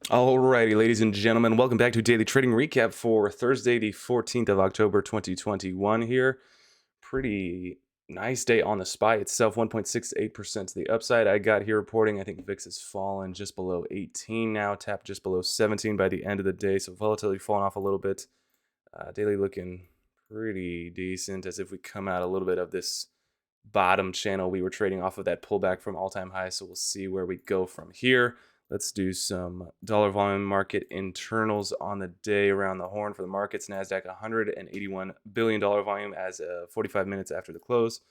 Alrighty, ladies and gentlemen, welcome back to Daily Trading Recap for Thursday, the 14th of October, 2021 here. Pretty nice day on the SPY itself, 1.68% to the upside. I got here reporting, I think VIX has fallen just below 18 now, tapped just below 17 by the end of the day, so volatility falling off a little bit. Daily looking pretty decent, as if we come out a little bit of this bottom channel. We were trading off of that pullback from all-time highs, so we'll see where we go from here. Let's do some dollar volume market internals on the day around the horn for the markets. NASDAQ $181 billion volume as of 45 minutes after the close.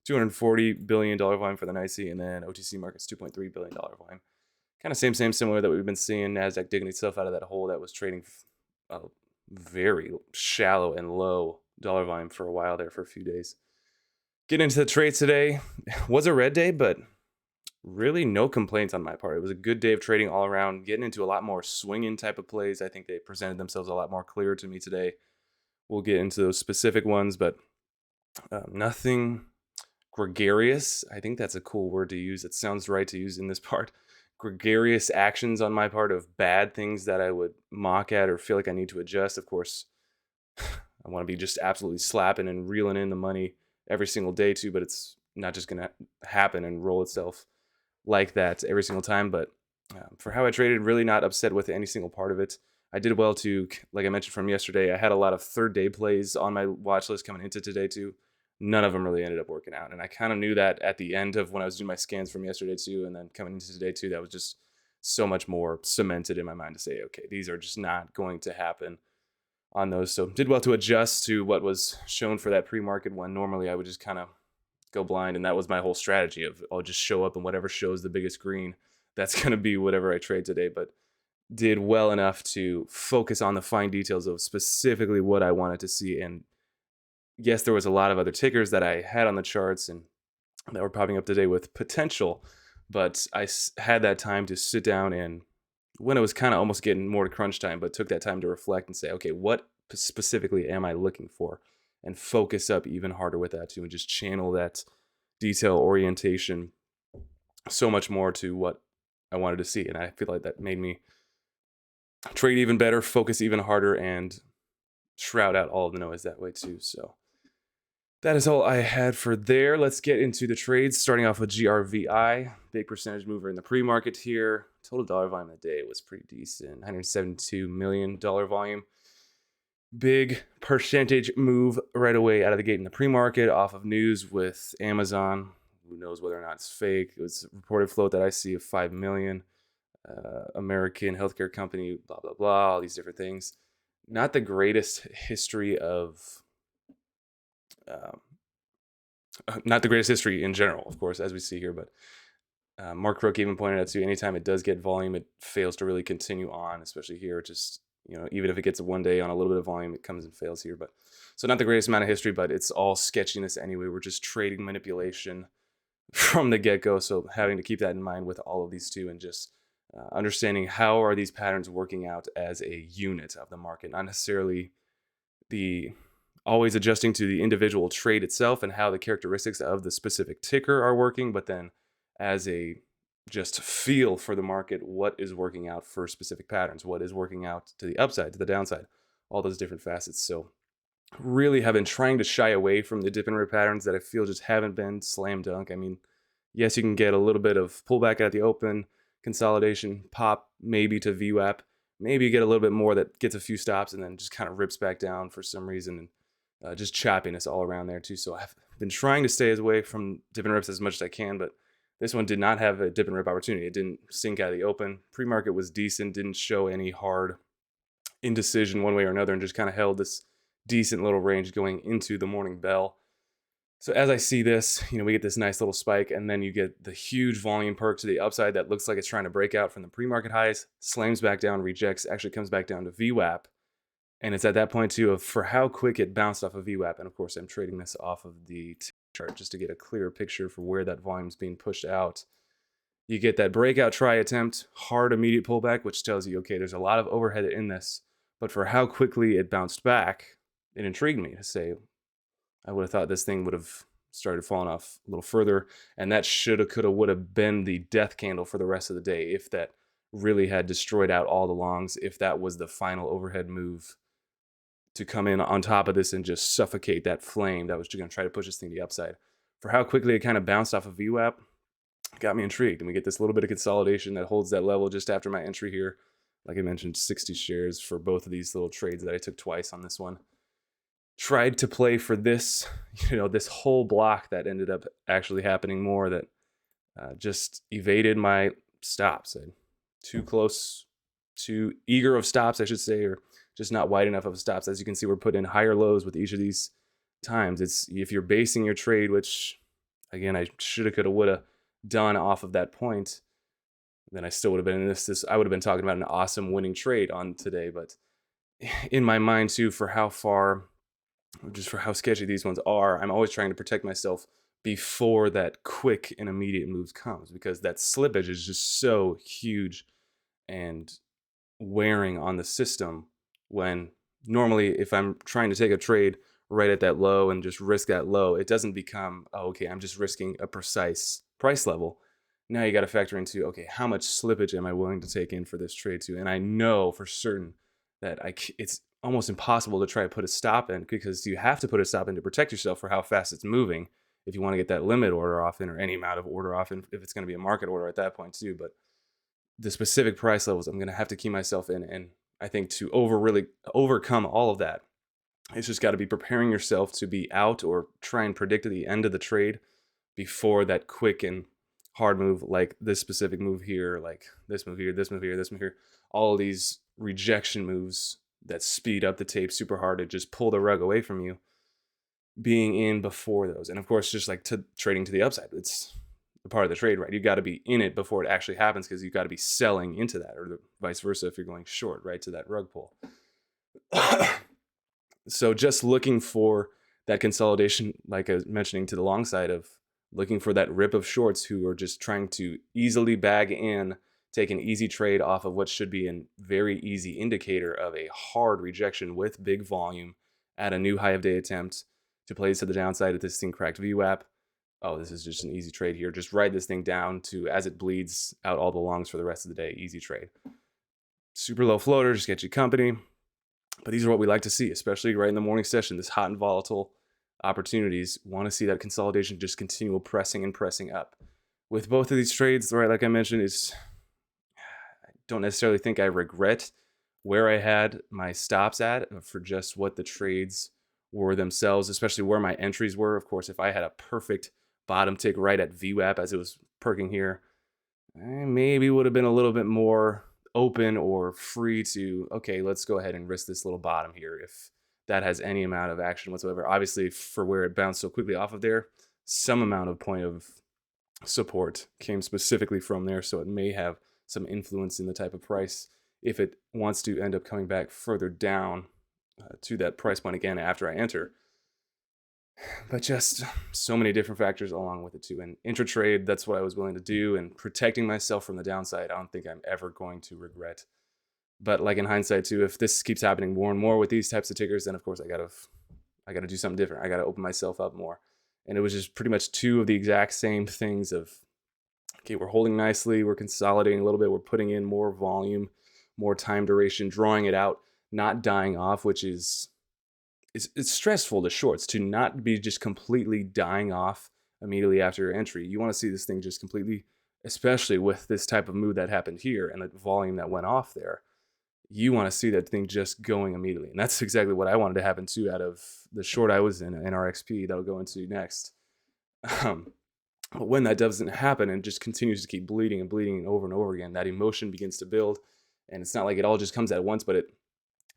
$240 billion volume for the NYSE, and then OTC markets $2.3 billion volume. Kind of same, similar that we've been seeing. NASDAQ digging itself out of that hole that was trading very shallow and low dollar volume for a while there for a few days. Getting into the trades today. Was a red day, but really no complaints on my part. It was a good day of trading all around, getting into a lot more swinging type of plays. I think they presented themselves a lot more clear to me today. We'll get into those specific ones, but nothing gregarious. I think that's a cool word to use. It sounds right to use in this part. Gregarious actions on my part of bad things that I would mock at or feel like I need to adjust. Of course, I want to be just absolutely slapping and reeling in the money every single day too, but it's not just going to happen and roll itself like that every single time. But for how I traded, really not upset with any single part of it. I did well to, like I mentioned from yesterday, I had a lot of third day plays on my watch list coming into today too. None of them really ended up working out. And I kind of knew that at the end of when I was doing my scans from yesterday too, and then coming into today too, that was just so much more cemented in my mind to say, okay, these are just not going to happen on those. So did well to adjust to what was shown for that pre-market one. Normally I would just kind of go blind, and that was my whole strategy of I'll just show up and whatever shows the biggest green, that's going to be whatever I trade today. But did well enough to focus on the fine details of specifically what I wanted to see. And yes, there was a lot of other tickers that I had on the charts and that were popping up today with potential, but I had that time to sit down and when it was kind of almost getting more to crunch time, but took that time to reflect and say, okay, what specifically am I looking for? And focus up even harder with that too, and just channel that detail orientation so much more to what I wanted to see. And I feel like that made me trade even better, focus even harder, and shroud out all of the noise that way too. So that is all I had for there. Let's get into the trades, starting off with GRVI. Big percentage mover in the pre-market here. Total dollar volume of the day was pretty decent, $172 million volume. Big percentage move right away out of the gate in the pre-market off of news with Amazon. Who knows whether or not it's fake. It was a reported float that I see of 5 million. American healthcare company, blah, blah, blah, all these different things. Not the greatest history of... not the greatest history in general, of course, as we see here, but Mark Crook even pointed out too, anytime it does get volume, it fails to really continue on, especially here. Just, even if it gets one day on a little bit of volume, it comes and fails here. But so not the greatest amount of history, but it's all sketchiness anyway. We're just trading manipulation from the get-go. So having to keep that in mind with all of these two, and just understanding how are these patterns working out as a unit of the market, not necessarily always adjusting to the individual trade itself and how the characteristics of the specific ticker are working, but then as a just feel for the market, what is working out for specific patterns, what is working out to the upside, to the downside, all those different facets. So really have been trying to shy away from the dip and rip patterns that I feel just haven't been slam dunk. I mean, yes, you can get a little bit of pullback at the open, consolidation, pop maybe to VWAP, maybe you get a little bit more that gets a few stops and then just kind of rips back down for some reason, and just choppiness all around there too. So I've been trying to stay away from dip and rips as much as I can, but this one did not have a dip and rip opportunity. It didn't sink out of the open. Pre-market was decent, didn't show any hard indecision one way or another, and just kind of held this decent little range going into the morning bell. So as I see this, we get this nice little spike, and then you get the huge volume perk to the upside that looks like it's trying to break out from the pre-market highs, slams back down, rejects, actually comes back down to VWAP. And it's at that point too of for how quick it bounced off of VWAP. And of course, I'm trading this off of the chart just to get a clearer picture for where that volume is being pushed out. You get that breakout try attempt, hard immediate pullback, which tells you, okay, there's a lot of overhead in this, but for how quickly it bounced back, it intrigued me to say, I would have thought this thing would have started falling off a little further, and that shoulda, coulda, woulda been the death candle for the rest of the day if that really had destroyed out all the longs if that was the final overhead move to come in on top of this and just suffocate that flame that was just going to try to push this thing to the upside. For how quickly it kind of bounced off of VWAP, got me intrigued. And we get this little bit of consolidation that holds that level just after my entry here. Like I mentioned, 60 shares for both of these little trades that I took twice on this one. Tried to play for this, this whole block that ended up actually happening more, that just evaded my stops. Too close, too eager of stops, I should say, or just not wide enough of stops. As you can see, we're putting higher lows with each of these times. It's if you're basing your trade, which again, I shoulda, coulda, woulda done off of that point, then I still would have been in this. I would have been talking about an awesome winning trade on today. But in my mind too, for how far, just for how sketchy these ones are, I'm always trying to protect myself before that quick and immediate move comes, because that slippage is just so huge and wearing on the system, when normally if I'm trying to take a trade right at that low and just risk that low, it doesn't become, oh, okay, I'm just risking a precise price level. Now you got to factor into, okay, how much slippage am I willing to take in for this trade too? And I know for certain that it's almost impossible to try to put a stop in, because you have to put a stop in to protect yourself for how fast it's moving if you want to get that limit order off in, or any amount of order off in, if it's going to be a market order at that point too. But the specific price levels I'm going to have to keep myself in. And I think to really overcome all of that, it's just got to be preparing yourself to be out or try and predict the end of the trade before that quick and hard move, like this specific move here, like this move here, this move here, this move here, all of these rejection moves that speed up the tape super hard to just pull the rug away from you, being in before those. And of course, just like trading to the upside, it's a part of the trade, right? You got to be in it before it actually happens, because you got to be selling into that, or the vice versa if you're going short, right, to that rug pull. So just looking for that consolidation, like I was mentioning, to the long side, of looking for that rip of shorts who are just trying to easily bag in, take an easy trade off of what should be a very easy indicator of a hard rejection with big volume at a new high of day attempt to play to the downside if this thing cracked VWAP. Oh, this is just an easy trade here. Just ride this thing down to as it bleeds out all the longs for the rest of the day. Easy trade. Super low floater, just get you company. But these are what we like to see, especially right in the morning session. This hot and volatile opportunities, want to see that consolidation, just continual pressing and pressing up. With both of these trades, right, like I mentioned, I don't necessarily think I regret where I had my stops at for just what the trades were themselves, especially where my entries were. Of course, if I had a perfect bottom tick right at VWAP as it was perking here, I maybe would have been a little bit more open or free to, okay, let's go ahead and risk this little bottom here if that has any amount of action whatsoever. Obviously, for where it bounced so quickly off of there, some amount of point of support came specifically from there, so it may have some influence in the type of price if it wants to end up coming back further down to that price point again after I enter. But just so many different factors along with it too. And intratrade, that's what I was willing to do, and protecting myself from the downside, I don't think I'm ever going to regret. But like in hindsight too, if this keeps happening more and more with these types of tickers, then of course I gotta do something different. I gotta open myself up more. And it was just pretty much two of the exact same things of, okay, we're holding nicely, we're consolidating a little bit, we're putting in more volume, more time duration, drawing it out, not dying off, which is it's stressful to shorts to not be just completely dying off immediately after your entry. You want to see this thing just completely, especially with this type of move that happened here and the volume that went off there. You want to see that thing just going immediately. And that's exactly what I wanted to happen too out of the short I was in, NRXP, that I'll go into next. But when that doesn't happen and just continues to keep bleeding and over again, that emotion begins to build. And it's not like it all just comes at once, but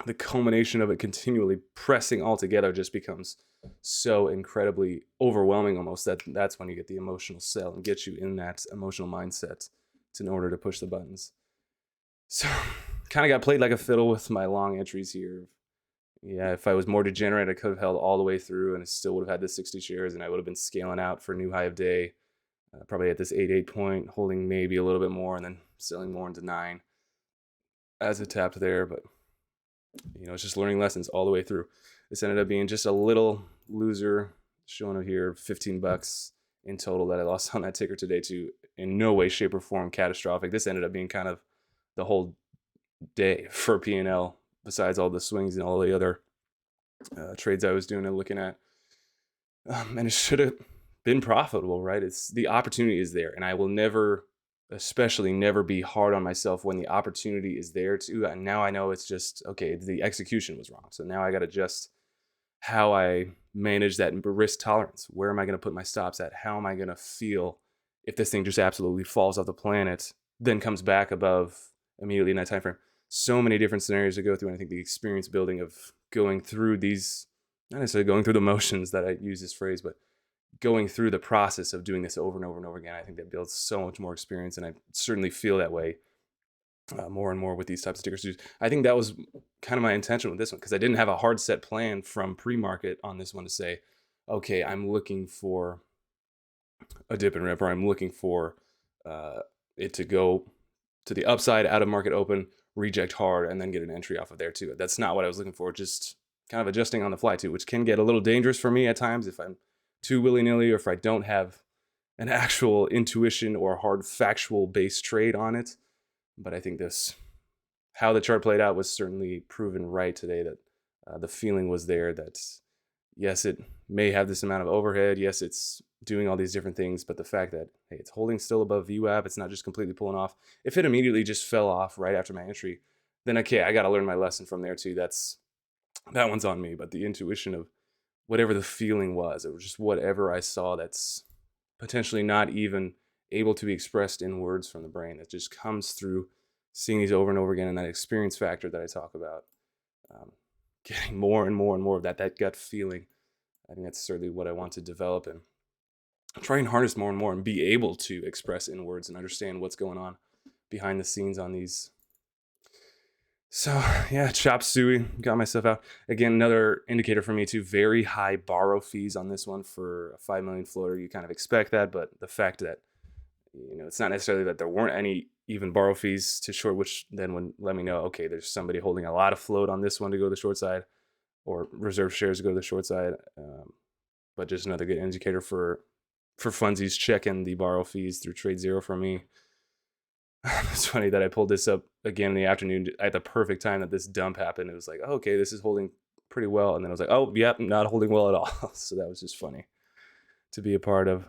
the culmination of it continually pressing all together just becomes so incredibly overwhelming almost, that's when you get the emotional sell and get you in that emotional mindset in order to push the buttons. So kind of got played like a fiddle with my long entries here. Yeah, if I was more degenerate, I could have held all the way through and it still would have had the 60 shares, and I would have been scaling out for a new high of day, probably at this 8 point, holding maybe a little bit more and then selling more into 9 as it tapped there. But it's just learning lessons all the way through. This ended up being just a little loser, showing it here, $15 in total that I lost on that ticker today too. In no way, shape, or form catastrophic. This ended up being kind of the whole day for P&L, besides all the swings and all the other trades I was doing and looking at. And it should have been profitable, right? It's the opportunity is there, and I will never, especially never, be hard on myself when the opportunity is there too. And now I know it's just okay. The execution was wrong, so now I got to adjust how I manage that risk tolerance. Where am I going to put my stops at? How am I going to feel if this thing just absolutely falls off the planet, then comes back above immediately in that time frame? So many different scenarios to go through, and I think the experience building of going through these, not necessarily going through the motions that I use this phrase, but going through the process of doing this over and over and over again, I think that builds so much more experience, and I certainly feel that way more and more with these types of stickers. I think that was kind of my intention with this one, because I didn't have a hard set plan from pre-market on this one to say, okay, I'm looking for a dip and rip, or I'm looking for it to go to the upside out of market open, reject hard, and then get an entry off of there too. That's not what I was looking for. Just kind of adjusting on the fly too, which can get a little dangerous for me at times if I'm too willy-nilly, or if I don't have an actual intuition or hard factual based trade on it. But I think how the chart played out was certainly proven right today, that the feeling was there that yes, it may have this amount of overhead. Yes, it's doing all these different things, but the fact that, hey, it's holding still above VWAP, it's not just completely pulling off. If it immediately just fell off right after my entry, then okay, I got to learn my lesson from there too. That one's on me. But the intuition of whatever the feeling was, or just whatever I saw that's potentially not even able to be expressed in words from the brain, that just comes through seeing these over and over again, and that experience factor that I talk about, getting more and more and more of that gut feeling. I think that's certainly what I want to develop and try and harness more and more, and be able to express in words and understand what's going on behind the scenes on these. So yeah, chop suey, got myself out. Again, another indicator for me too, very high borrow fees on this one for a 5 million floater. You kind of expect that, but the fact that, it's not necessarily that there weren't any even borrow fees to short, which then would let me know, okay, there's somebody holding a lot of float on this one to go to the short side, or reserve shares to go to the short side. But just another good indicator for funsies checking the borrow fees through Trade Zero for me. It's funny that I pulled this up again in the afternoon at the perfect time that this dump happened. It was like, oh, okay, this is holding pretty well. And then I was like, oh, yep, not holding well at all. So that was just funny to be a part of.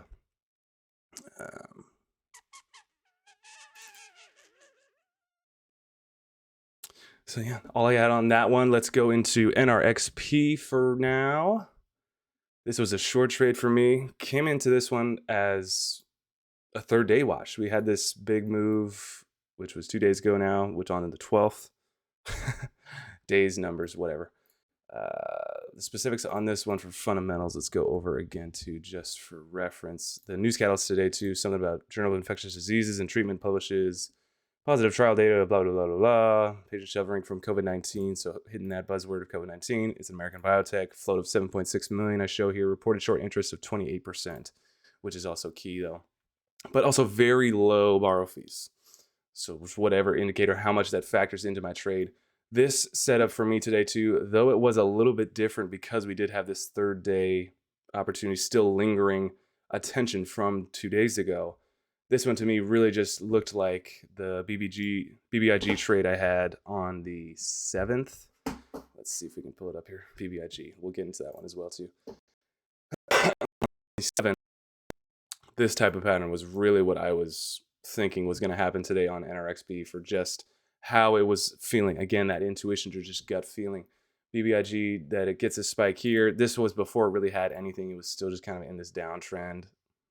So yeah, all I had on that one. Let's go into NRXP for now. This was a short trade for me. Came into this one as a third day watch. We had this big move, which was 2 days ago now, which on the 12th. Days, numbers, whatever. The specifics on this one for fundamentals, let's go over again too, just for reference. The news catalyst today too, something about Journal of Infectious Diseases and Treatment publishes positive trial data, blah, blah, blah, blah, blah. Patient sheltering from COVID-19. So hitting that buzzword of COVID-19. It's an American biotech. Float of 7.6 million I show here. Reported short interest of 28%, which is also key though. But also very low borrow fees. So whatever indicator, how much that factors into my trade. This setup for me today too, though it was a little bit different because we did have this third day opportunity still lingering attention from 2 days ago. This one to me really just looked like the BBIG trade I had on the 7th. Let's see if we can pull it up here. BBIG. We'll get into that one as well too. This type of pattern was really what I was thinking was going to happen today on NRXP, for just how it was feeling. Again, that intuition or just gut feeling. BBIG, that it gets a spike here. This was before it really had anything. It was still just kind of in this downtrend.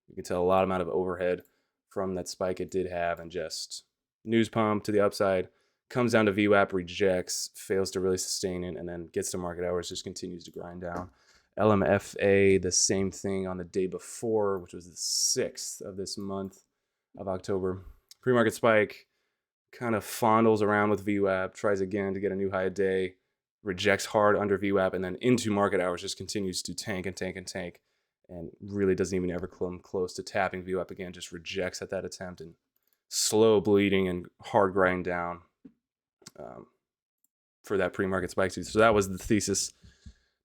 You can tell a lot amount of overhead from that spike it did have, and just news pump to the upside, comes down to VWAP, rejects, fails to really sustain it, and then gets to market hours, just continues to grind down. LMFA, the same thing on the day before, which was the 6th of this month of October. Pre-market spike, kind of fondles around with VWAP, tries again to get a new high a day, rejects hard under VWAP, and then into market hours just continues to tank and tank and tank, and really doesn't even ever come close to tapping VWAP again, just rejects at that attempt, and slow bleeding and hard grind down for that pre-market spike too. So that was the thesis.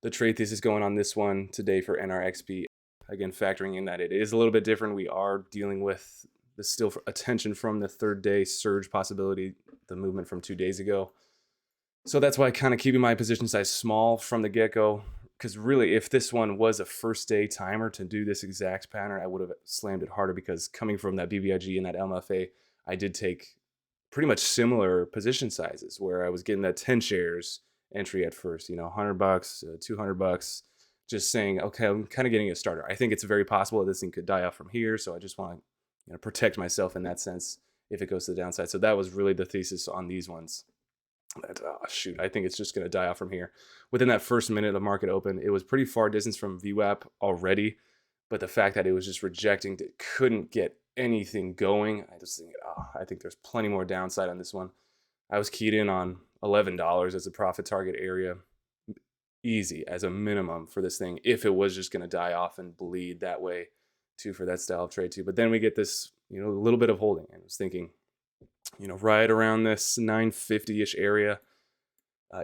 The trade thesis going on this one today for NRXP. Again, factoring in that it is a little bit different. We are dealing with there's still attention from the third day surge possibility, the movement from 2 days ago. So that's why kind of keeping my position size small from the get-go, because really if this one was a first day timer to do this exact pattern, I would have slammed it harder, because coming from that BBIG and that LMFA, I did take pretty much similar position sizes where I was getting that 10 shares entry at first, $100, $200, just saying, okay, I'm kind of getting a starter. I think it's very possible that this thing could die off from here. So I just want to protect myself in that sense if it goes to the downside. So that was really the thesis on these ones. That, oh, shoot, I think it's just going to die off from here. Within that first minute of market open, it was pretty far distance from VWAP already. But the fact that it was just rejecting, it couldn't get anything going, I just think, I think there's plenty more downside on this one. I was keyed in on $11 as a profit target area, easy as a minimum for this thing, if it was just going to die off and bleed that way too, for that style of trade too. But then we get this, a little bit of holding. And I was thinking, right around this 950-ish area,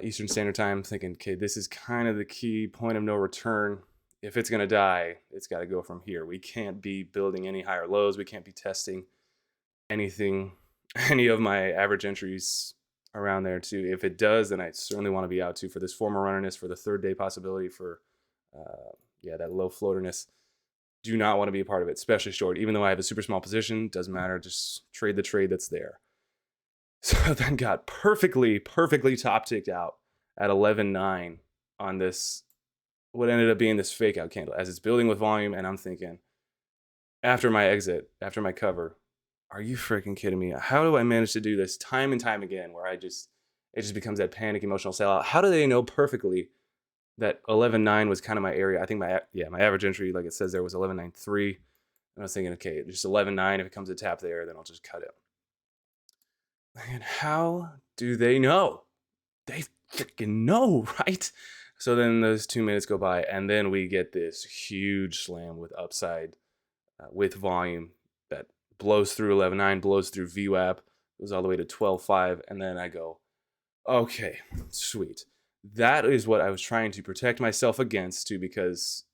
Eastern Standard Time, thinking, okay, this is kind of the key point of no return. If it's going to die, it's got to go from here. We can't be building any higher lows. We can't be testing anything, any of my average entries around there too. If it does, then I certainly want to be out too for this former runnerness, for the third day possibility, for that low floaterness. Do not want to be a part of it, especially short. Even though I have a super small position, doesn't matter. Just trade the trade that's there. So then got perfectly top ticked out at 11.9 on this, what ended up being this fake out candle as it's building with volume. And I'm thinking, after my exit, after my cover, are you freaking kidding me? How do I manage to do this time and time again, where it just becomes that panic emotional sellout? How do they know perfectly that 11.9 was kind of my area? I think my average entry, like it says there, was 11.93. And I was thinking, okay, just 11.9. If it comes to tap there, then I'll just cut it. And how do they know? They freaking know, right? So then those 2 minutes go by, and then we get this huge slam with upside, with volume that blows through 11.9, blows through VWAP, goes all the way to 12.5, and then I go, okay, sweet. That is what I was trying to protect myself against too, because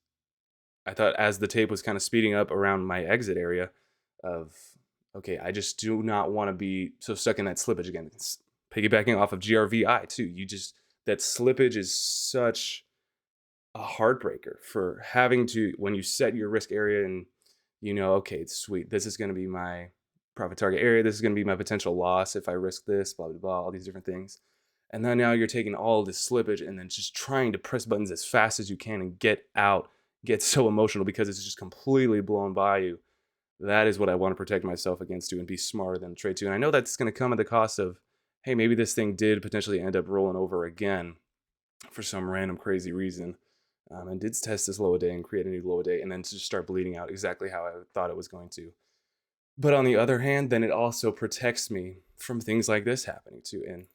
I thought as the tape was kind of speeding up around my exit area of, okay, I just do not want to be so stuck in that slippage again. It's piggybacking off of GRVI too. That slippage is such a heartbreaker for having to, when you set your risk area and okay, it's sweet, this is going to be my profit target area, this is going to be my potential loss if I risk this, blah, blah, blah, all these different things. And then now you're taking all this slippage and then just trying to press buttons as fast as you can and get out, get so emotional because it's just completely blown by you. That is what I want to protect myself against too, and be smarter than trade too. And I know that's going to come at the cost of, hey, maybe this thing did potentially end up rolling over again for some random crazy reason, and did test this low a day and create a new low a day, and then just start bleeding out exactly how I thought it was going to. But on the other hand, then it also protects me from things like this happening too. And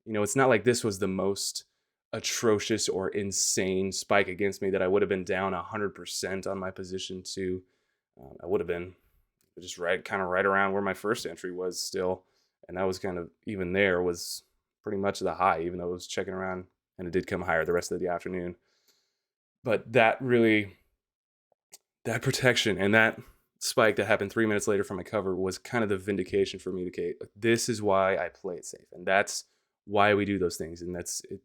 it's not like this was the most atrocious or insane spike against me that I would have been down 100% on my position too. I would have been just right around where my first entry was still. And that was kind of, even there was pretty much the high, even though it was checking around, and it did come higher the rest of the afternoon. But that protection and that spike that happened 3 minutes later from my cover was kind of the vindication for me to, okay, this is why I play it safe. And that's why we do those things. And that's it.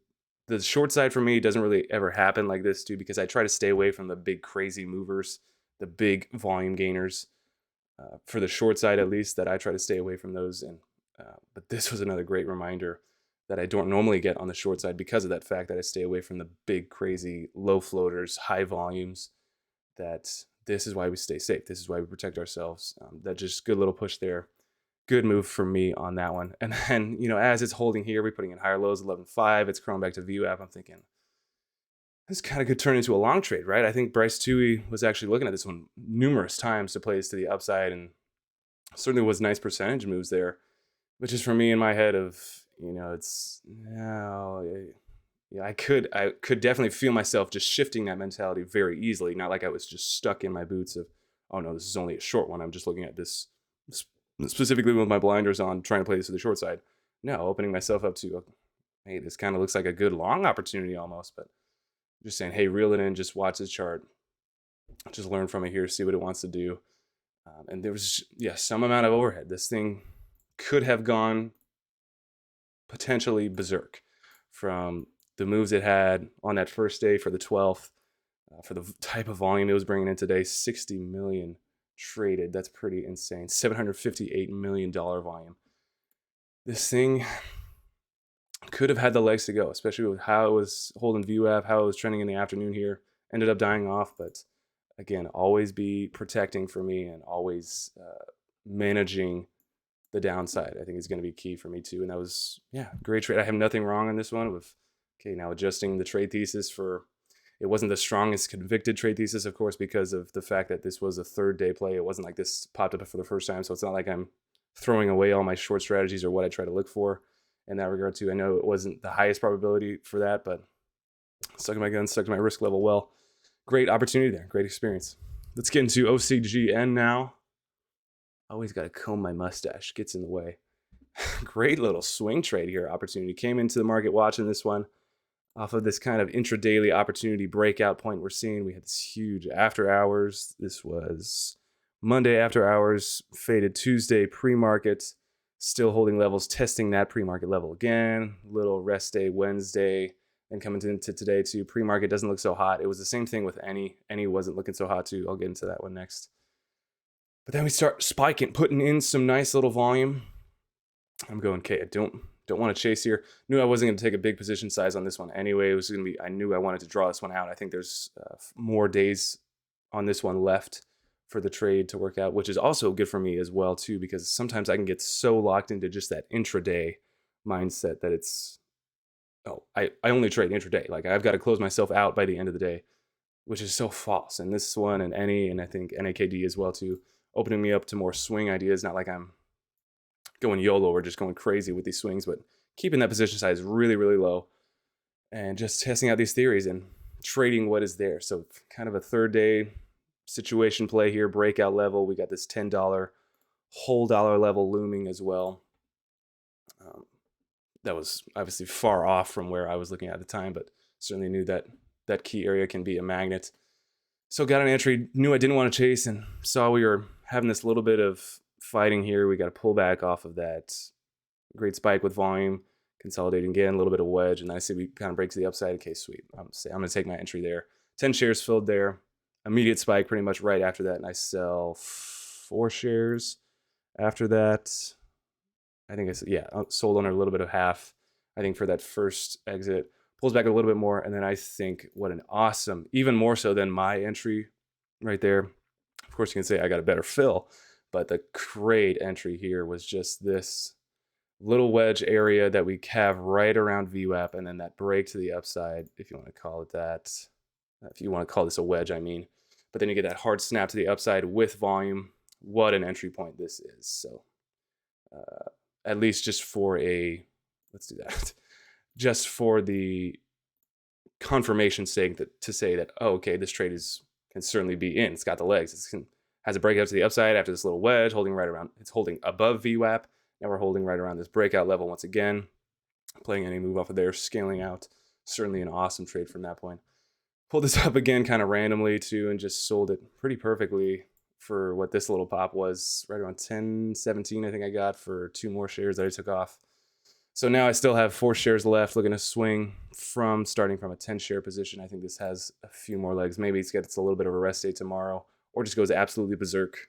The short side for me doesn't really ever happen like this too, because I try to stay away from the big crazy movers, the big volume gainers. For the short side, at least, that I try to stay away from those. And but this was another great reminder that I don't normally get on the short side, because of that fact that I stay away from the big crazy low floaters, high volumes. That this is why we stay safe. This is why we protect ourselves. That just good little push there. Good move for me on that one. And then, as it's holding here, we're putting in higher lows, 11.5. It's crawling back to VWAP. I'm thinking, this kind of could turn into a long trade, right? I think Bryce Tui was actually looking at this one numerous times to play this to the upside, and certainly was nice percentage moves there. But just for me in my head of, it's I could definitely feel myself just shifting that mentality very easily. Not like I was just stuck in my boots of, oh no, this is only a short one. I'm just looking at this specifically with my blinders on, trying to play this to the short side. No, opening myself up to, hey, this kind of looks like a good long opportunity almost, but just saying, hey, reel it in, just watch this chart, just learn from it here, see what it wants to do. And there was, some amount of overhead. This thing could have gone potentially berserk from the moves it had on that first day for the 12th, for the type of volume it was bringing in today. 60 million traded. That's pretty insane. $758 million volume. This thing could have had the legs to go, especially with how it was holding VWAP, how it was trending in the afternoon here. Ended up dying off, but again, always be protecting for me and always managing the downside. I think is going to be key for me too. And that was, great trade. I have nothing wrong on this one with, now adjusting the trade thesis for, it wasn't the strongest convicted trade thesis, of course, because of the fact that this was a third day play. It wasn't like this popped up for the first time. So it's not like I'm throwing away all my short strategies or what I try to look for in that regard too. I know it wasn't the highest probability for that, but stuck to my guns, stuck to my risk level well. Great opportunity there, great experience. Let's get into OCGN now. Always got to comb my mustache, gets in the way. Great little swing trade here, opportunity. Came into the market watching this one off of this kind of intradaily opportunity breakout point we're seeing. We had this huge after hours. This was Monday after hours, faded Tuesday pre-market, still holding levels, testing that pre-market level again. Little rest day Wednesday, and coming into today too. Pre-market doesn't look so hot. It was the same thing with any. Any wasn't looking so hot too. I'll get into that one next. But then we start spiking, putting in some nice little volume. I'm going, okay, I don't want to chase here. Knew I wasn't going to take a big position size on this one anyway. It was going to be, I knew I wanted to draw this one out. I think there's more days on this one left for the trade to work out, which is also good for me as well too, because sometimes I can get so locked into just that intraday mindset that it's, I only trade intraday. Like I've got to close myself out by the end of the day, which is so false. And this one and and I think NAKD as well too, opening me up to more swing ideas. Not like I'm going YOLO or just going crazy with these swings, but keeping that position size really, really low and just testing out these theories and trading what is there. So kind of a third day situation play here, breakout level. We got this $10 whole dollar level looming as well. That was obviously far off from where I was looking at the time, but certainly knew that that key area can be a magnet. So got an entry, knew I didn't want to chase, and saw we were having this little bit of fighting here. We got to pull back off of that great spike with volume, consolidating again, a little bit of wedge, and I see we kind of break to the upside. Okay, sweet. I'm going to take my entry there. 10 shares filled there. Immediate spike pretty much right after that, and I sell 4 shares after that. I think I sold on a little bit of half, I think, for that first exit. Pulls back a little bit more, and then I think what an awesome, even more so than my entry right there. Of course, you can say I got a better fill, but the great entry here was just this little wedge area that we have right around VWAP, and then that break to the upside, if you want to call it that. If you want to call this a wedge, I mean. But then you get that hard snap to the upside with volume. What an entry point this is. So at least just for let's do that. Just for the confirmation's sake, to say that, okay, this trade can certainly be in. It's got the legs. Has a breakout to the upside after this little wedge, holding right around. It's holding above VWAP. Now we're holding right around this breakout level once again. Playing any move off of there, scaling out. Certainly an awesome trade from that point. Pulled this up again kind of randomly too, and just sold it pretty perfectly for what this little pop was. Right around 10.17, I think I got for 2 more shares that I took off. So now I still have 4 shares left, looking to swing starting from a 10 share position. I think this has a few more legs. Maybe it gets a little bit of a rest day tomorrow, or just goes absolutely berserk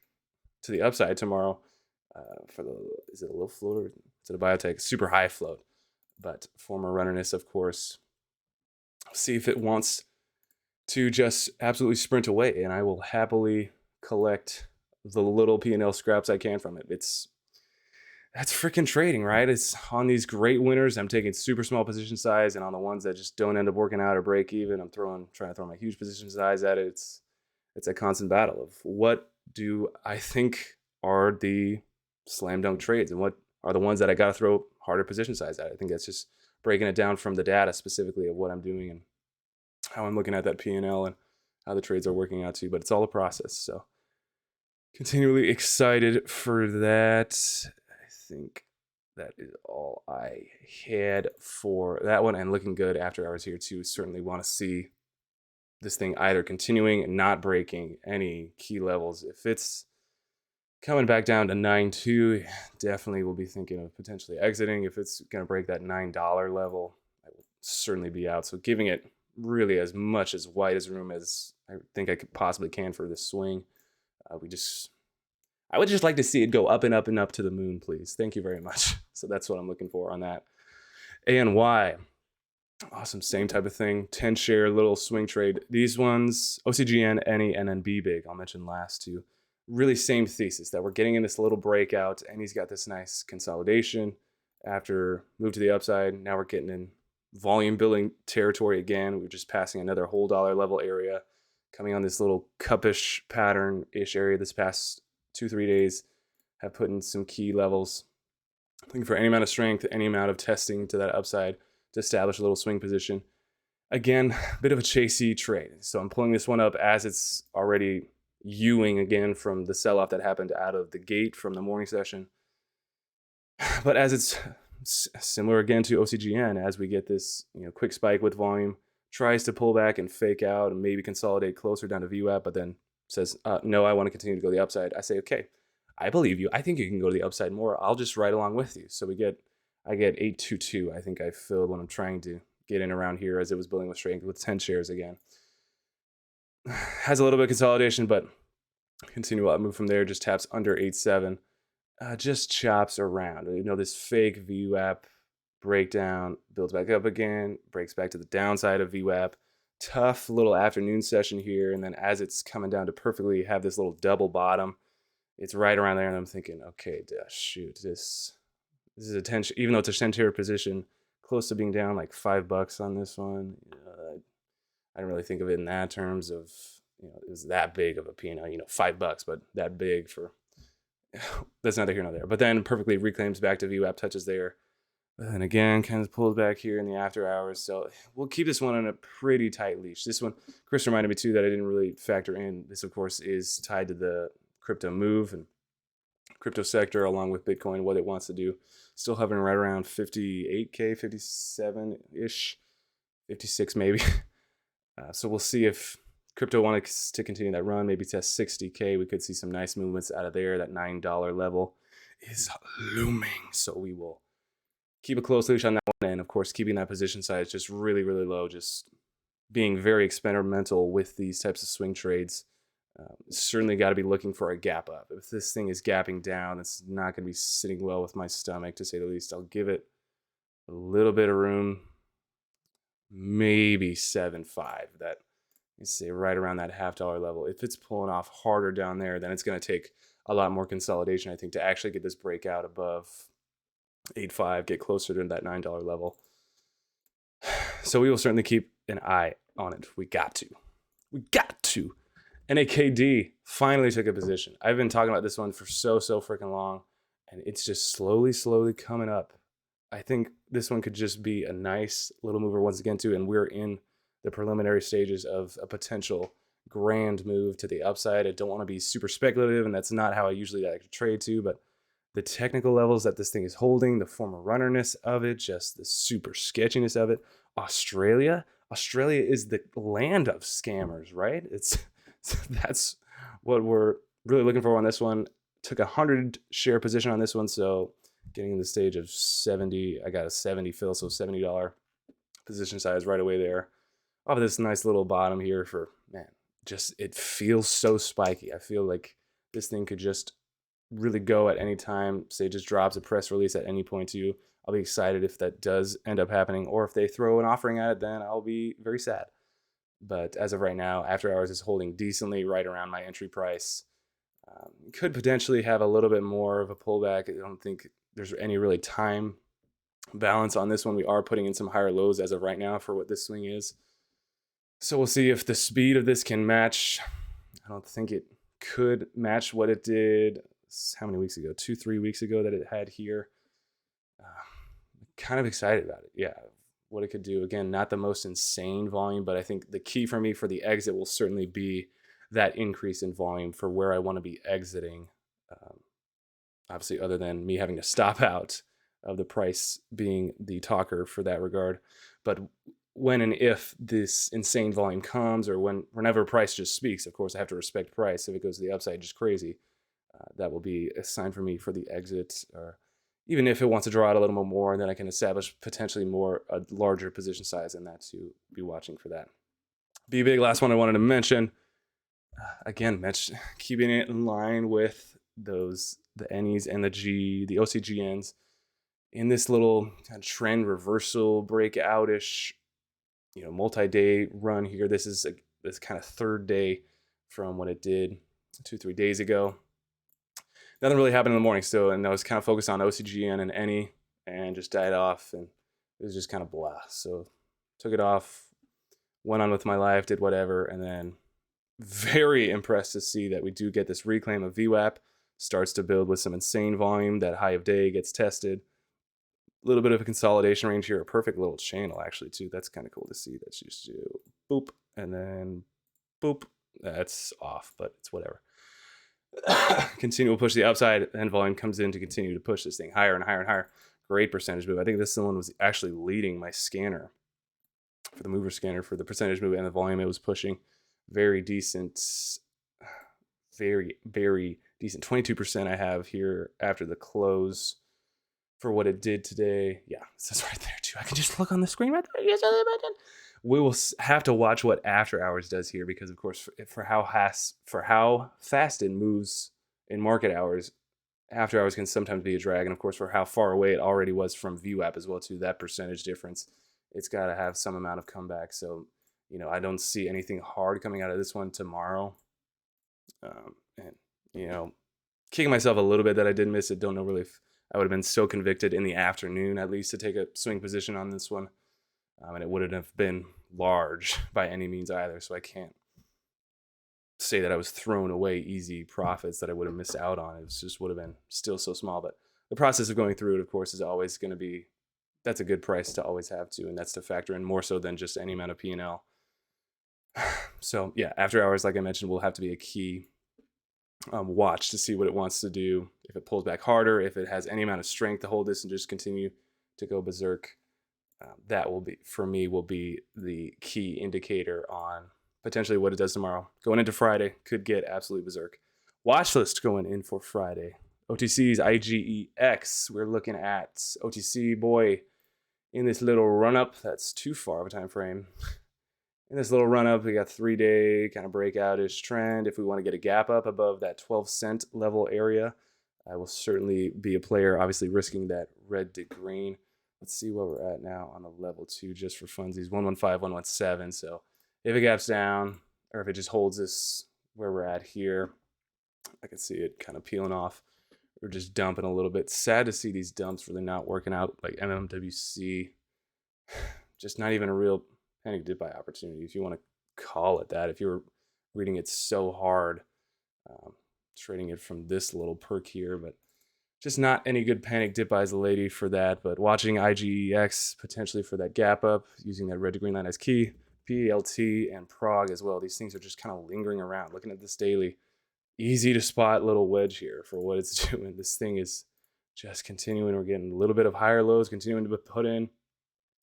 to the upside tomorrow. Is it a low float or is it a biotech? Super high float, but former runnerness, of course. See if it wants to just absolutely sprint away, and I will happily collect the little P&L scraps I can from it. That's freaking trading, right? It's on these great winners, I'm taking super small position size, and on the ones that just don't end up working out or break even, I'm trying to throw my huge position size at it. It's a constant battle of what do I think are the slam dunk trades and what are the ones that I got to throw harder position size at. I think that's just breaking it down from the data specifically of what I'm doing and how I'm looking at that P&L and how the trades are working out too. But it's all a process. So continually excited for that. I think that is all I had for that one, and looking good after hours here too. Certainly want to see this thing either continuing and not breaking any key levels. If it's Coming back down to 9.2, definitely will be thinking of potentially exiting. If it's going to break that $9 level, I will certainly be out. So giving it really as much as wide as room as I think I could possibly can for this swing. I would just like to see it go up and up and up to the moon, please. Thank you very much. So that's what I'm looking for on that. ANY, awesome, same type of thing. 10 share, little swing trade. These ones, OCGN, NE, and then BBIG, I'll mention last two. Really same thesis that we're getting in this little breakout, and he's got this nice consolidation after move to the upside. Now we're getting in volume building territory again. We're just passing another whole dollar level area, coming on this little cupish pattern-ish area this past 2-3 days. Have put in some key levels. Looking for any amount of strength, any amount of testing to that upside to establish a little swing position. Again, a bit of a chasey trade. So I'm pulling this one up as it's already Ewing again from the sell-off that happened out of the gate from the morning session. But as it's similar again to OCGN, as we get this quick spike with volume, tries to pull back and fake out and maybe consolidate closer down to VWAP, but then says, no, I want to continue to go the upside. I say, okay, I believe you. I think you can go to the upside more. I'll just ride along with you. So I get 822. I think I filled when I'm trying to get in around here as it was building with strength with 10 shares again. Has a little bit of consolidation, but continue up, move from there, just taps under 8.7. Just chops around. This fake VWAP breakdown, builds back up again, breaks back to the downside of VWAP. Tough little afternoon session here, and then as it's coming down to perfectly have this little double bottom, it's right around there, and I'm thinking, okay, shoot, this is a 10, even though it's a 10-share position, close to being down like $5 on this one. I didn't really think of it in that terms of, it was that big of a P&L, $5, but that big for, that's neither here nor there. But then perfectly reclaims back to VWAP, touches there. And again, kind of pulls back here in the after hours. So we'll keep this one on a pretty tight leash. This one, Chris reminded me too that I didn't really factor in. This, of course, is tied to the crypto move and crypto sector along with Bitcoin, what it wants to do. Still hovering right around 58K, 57-ish, 56 maybe. So we'll see if crypto wants to continue that run, maybe test 60K. We could see some nice movements out of there. That $9 level is looming. So we will keep a close leash on that one. And of course, keeping that position size just really, really low, just being very experimental with these types of swing trades. Certainly got to be looking for a gap up. If this thing is gapping down, it's not going to be sitting well with my stomach, to say the least. I'll give it a little bit of room, maybe 7.5. That, let's say, right around that $0.50 level. If it's pulling off harder down there, then it's going to take a lot more consolidation, I think, to actually get this breakout above 8.5, get closer to that $9 level. So we will certainly keep an eye on it. We got to. NAKD finally took a position. I've been talking about this one for so freaking long, and it's just slowly coming up. I think this one could just be a nice little mover once again too, and we're in the preliminary stages of a potential grand move to the upside. I don't want to be super speculative, and that's not how I usually like to trade to, but the technical levels that this thing is holding, the former runnerness of it, just the super sketchiness of it. Australia is the land of scammers, right? That's what we're really looking for on this one. Took 100 share position on this one, so getting in the stage of 70, I got a 70 fill, so $70 position size right away there. Off of this nice little bottom here for, man, just it feels so spiky. I feel like this thing could just really go at any time. Say just drops a press release at any point too. I'll be excited if that does end up happening, or if they throw an offering at it, then I'll be very sad. But as of right now, after hours is holding decently right around my entry price. Could potentially have a little bit more of a pullback. I don't think there's any really time balance on this one. We are putting in some higher lows as of right now for what this swing is. So we'll see if the speed of this can match. I don't think it could match what it did, how many weeks ago? 2-3 weeks ago that it had here. Kind of excited about it. Yeah, what it could do. Again, not the most insane volume, but I think the key for me for the exit will certainly be that increase in volume for where I want to be exiting. Obviously, other than me having to stop out of the price being the talker for that regard. But when and if this insane volume comes, or whenever price just speaks, of course, I have to respect price. If it goes to the upside just crazy, That will be a sign for me for the exit, or even if it wants to draw out a little bit more, and then I can establish potentially a larger position size in that to be watching for that. BBIG, last one I wanted to mention. Again, keeping it in line with the NEs and the OCGNs in this little kind of trend reversal breakout-ish, multi-day run here. This is this kind of third day from what it did 2-3 days ago. Nothing really happened in the morning still, and I was kind of focused on OCGN and NE, and just died off, and it was just kind of blah. So took it off, went on with my life, did whatever, and then very impressed to see that we do get this reclaim of VWAP, starts to build with some insane volume. That high of day gets tested. A little bit of a consolidation range here, a perfect little channel actually too. That's kind of cool to see. That's just do boop and then boop. That's off, but it's whatever. Continue to push the upside, and volume comes in to continue to push this thing higher and higher and higher. Great percentage move. I think this one was actually leading my scanner for the mover scanner for the percentage move and the volume it was pushing. Very decent, very, very decent. 22% I have here after the close for what it did today. Yeah, it says right there too. I can just look on the screen right there. Yes, I imagine. We will have to watch what after hours does here, because of course for how fast it moves in market hours, after hours can sometimes be a drag, and of course for how far away it already was from VWAP as well too. That percentage difference, it's got to have some amount of comeback. So I don't see anything hard coming out of this one tomorrow, and kicking myself a little bit that I did miss it. Don't know really if I would have been so convicted in the afternoon at least to take a swing position on this one. And it wouldn't have been large by any means either. So I can't say that I was throwing away easy profits that I would have missed out on. It just would have been still so small. But the process of going through it, of course, is always going to be, that's a good price to always have to. And that's to factor in more so than just any amount of P&L. So yeah, after hours, like I mentioned, will have to be a key watch to see what it wants to do. If it pulls back harder, if it has any amount of strength to hold this and just continue to go berserk. That will be, for me, will be the key indicator on potentially what it does tomorrow. Going into Friday, could get absolutely berserk. Watch list going in for Friday. OTC's IGEX. We're looking at OTC, boy, in this little run-up. That's too far of a time frame. In this little run-up, we got 3-day kind of breakout-ish trend. If we want to get a gap up above that 12-cent level area, I will certainly be a player, obviously risking that red to green. Let's see where we're at now on the level 2, just for funsies. 115, 117. So if it gaps down, or if it just holds this where we're at here, I can see it kind of peeling off or just dumping a little bit. Sad to see these dumps really not working out, like MMWC. Just not even a real panic dip buy opportunity, if you want to call it that. If you were reading it so hard, trading it from this little perk here, but just not any good panic dip buys a lady for that. But watching IGEX potentially for that gap up, using that red to green line as key. PALT and PROG as well. These things are just kind of lingering around. Looking at this daily, easy to spot little wedge here for what it's doing. This thing is just continuing. We're getting a little bit of higher lows, continuing to be put in.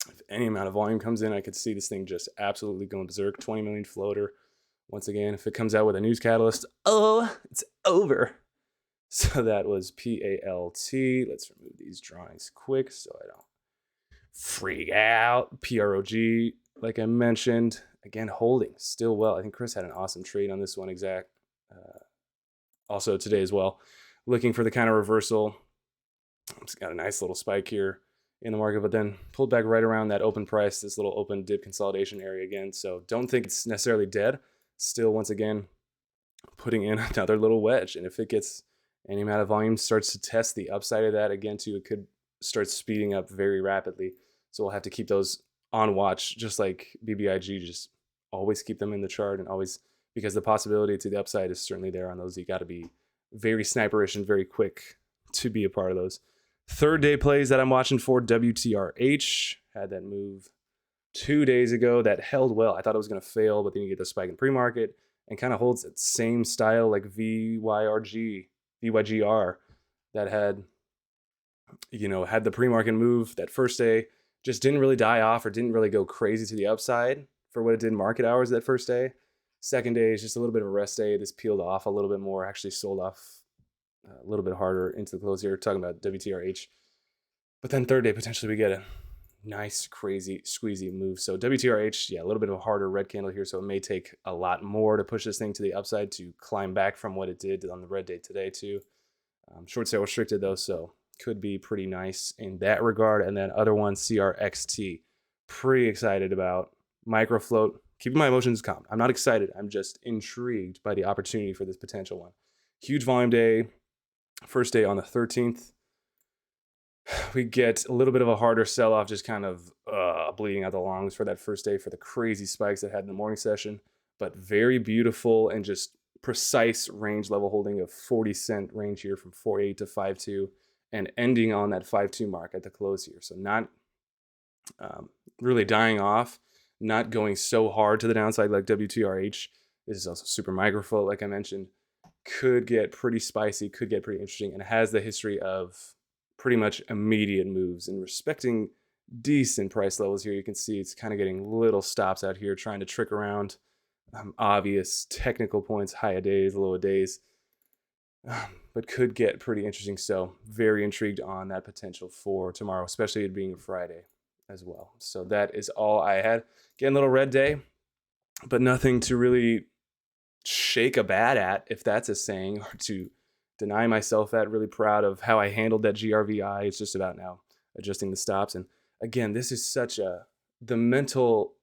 If any amount of volume comes in, I could see this thing just absolutely going berserk. 20 million floater. Once again, if it comes out with a news catalyst, oh, it's over. So that was PALT. Let's remove these drawings quick so I don't freak out. PROG, like I mentioned, again, holding still well. I think Chris had an awesome trade on this one also today as well. Looking for the kind of reversal. It's got a nice little spike here in the market, but then pulled back right around that open price, this little open dip consolidation area again. So don't think it's necessarily dead. Still, once again, putting in another little wedge. And if it gets any amount of volume, starts to test the upside of that again too, it could start speeding up very rapidly. So we'll have to keep those on watch, just like BBIG. Just always keep them in the chart, and always, because the possibility to the upside is certainly there on those. You got to be very sniperish and very quick to be a part of those. Third day plays that I'm watching for: WTRH had that move 2 days ago that held well. I thought it was going to fail, but then you get the spike in pre-market and kind of holds that same style like VYGR that had the pre-market move that first day, just didn't really die off or didn't really go crazy to the upside for what it did in market hours that first day. Second day is just a little bit of a rest day. This peeled off a little bit more, actually sold off a little bit harder into the close here, talking about WTRH. But then third day, potentially we get a nice, crazy, squeezy move. So WTRH, yeah, a little bit of a harder red candle here. So it may take a lot more to push this thing to the upside to climb back from what it did on the red day today too. Short sale restricted though, so could be pretty nice in that regard. And then other one, CRXT. Pretty excited about micro float. Keeping my emotions calm. I'm not excited. I'm just intrigued by the opportunity for this potential one. Huge volume day. First day on the 13th. We get a little bit of a harder sell-off, just kind of bleeding out the longs for that first day for the crazy spikes that had in the morning session, but very beautiful and just precise range level holding of 40-cent range here from 4.8 to 5.2 and ending on that 5.2 mark at the close here. So not really dying off, not going so hard to the downside like WTRH. This is also super micro float, like I mentioned. Could get pretty spicy, could get pretty interesting, and it has the history of pretty much immediate moves and respecting decent price levels here. You can see it's kind of getting little stops out here, trying to trick around obvious technical points, high a days, low a days, but could get pretty interesting. So very intrigued on that potential for tomorrow, especially it being a Friday as well. So that is all I had. Again, a little red day, but nothing to really shake a bat at, if that's a saying, or to deny myself at. Really proud of how I handled that GRVI. It's just about now adjusting the stops. And again, this is such the mental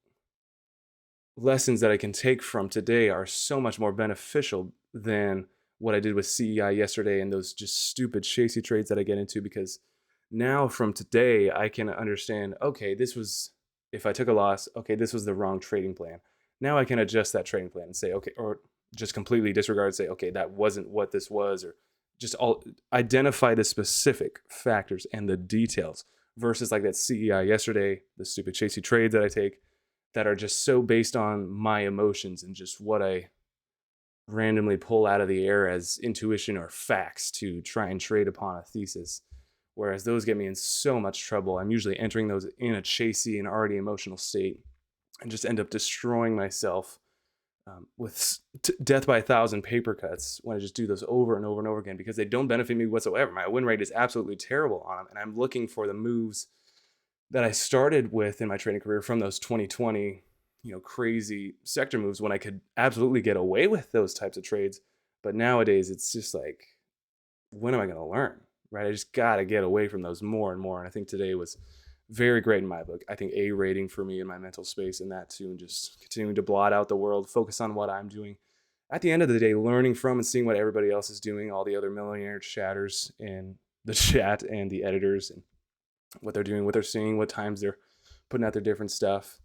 lessons that I can take from today are so much more beneficial than what I did with CEI yesterday and those just stupid chasey trades that I get into, because now from today, I can understand, okay, this was, if I took a loss, okay, this was the wrong trading plan. Now I can adjust that trading plan and say, okay, or just completely disregard and say, okay, that wasn't what this was, or just all identify the specific factors and the details versus like that CEI yesterday, the stupid chasey trades that I take that are just so based on my emotions and just what I randomly pull out of the air as intuition or facts to try and trade upon a thesis. Whereas those get me in so much trouble. I'm usually entering those in a chasey and already emotional state and just end up destroying myself with death by 1,000 paper cuts when I just do those over and over and over again, because they don't benefit me whatsoever. My win rate is absolutely terrible on them, and I'm looking for the moves that I started with in my trading career from those 2020, crazy sector moves when I could absolutely get away with those types of trades. But nowadays, it's just like, when am I going to learn, right? I just got to get away from those more and more. And I think today was very great in my book. I think A rating for me in my mental space and that too, and just continuing to blot out the world, focus on what I'm doing. At the end of the day, learning from and seeing what everybody else is doing, all the other millionaire chatters in the chat and the editors, and what they're doing, what they're seeing, what times they're putting out their different stuff.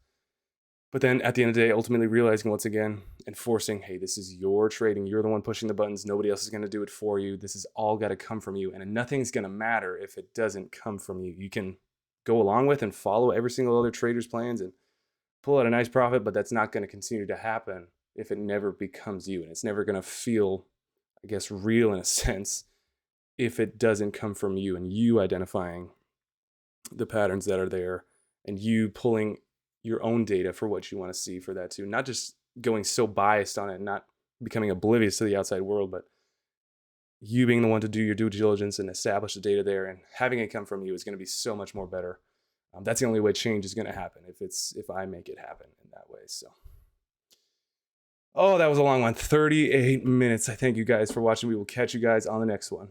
But then at the end of the day, ultimately realizing once again, enforcing, hey, this is your trading. You're the one pushing the buttons. Nobody else is going to do it for you. This is all got to come from you. And nothing's going to matter if it doesn't come from you. You can go along with and follow every single other trader's plans and pull out a nice profit, but that's not going to continue to happen if it never becomes you. And it's never going to feel, I guess, real in a sense if it doesn't come from you and you identifying the patterns that are there and you pulling your own data for what you want to see for that too. Not just going so biased on it, not becoming oblivious to the outside world, but you being the one to do your due diligence and establish the data there, and having it come from you is going to be so much more better. That's the only way change is going to happen, if I make it happen in that way. So, oh, that was a long one, 38 minutes. I thank you guys for watching. We will catch you guys on the next one.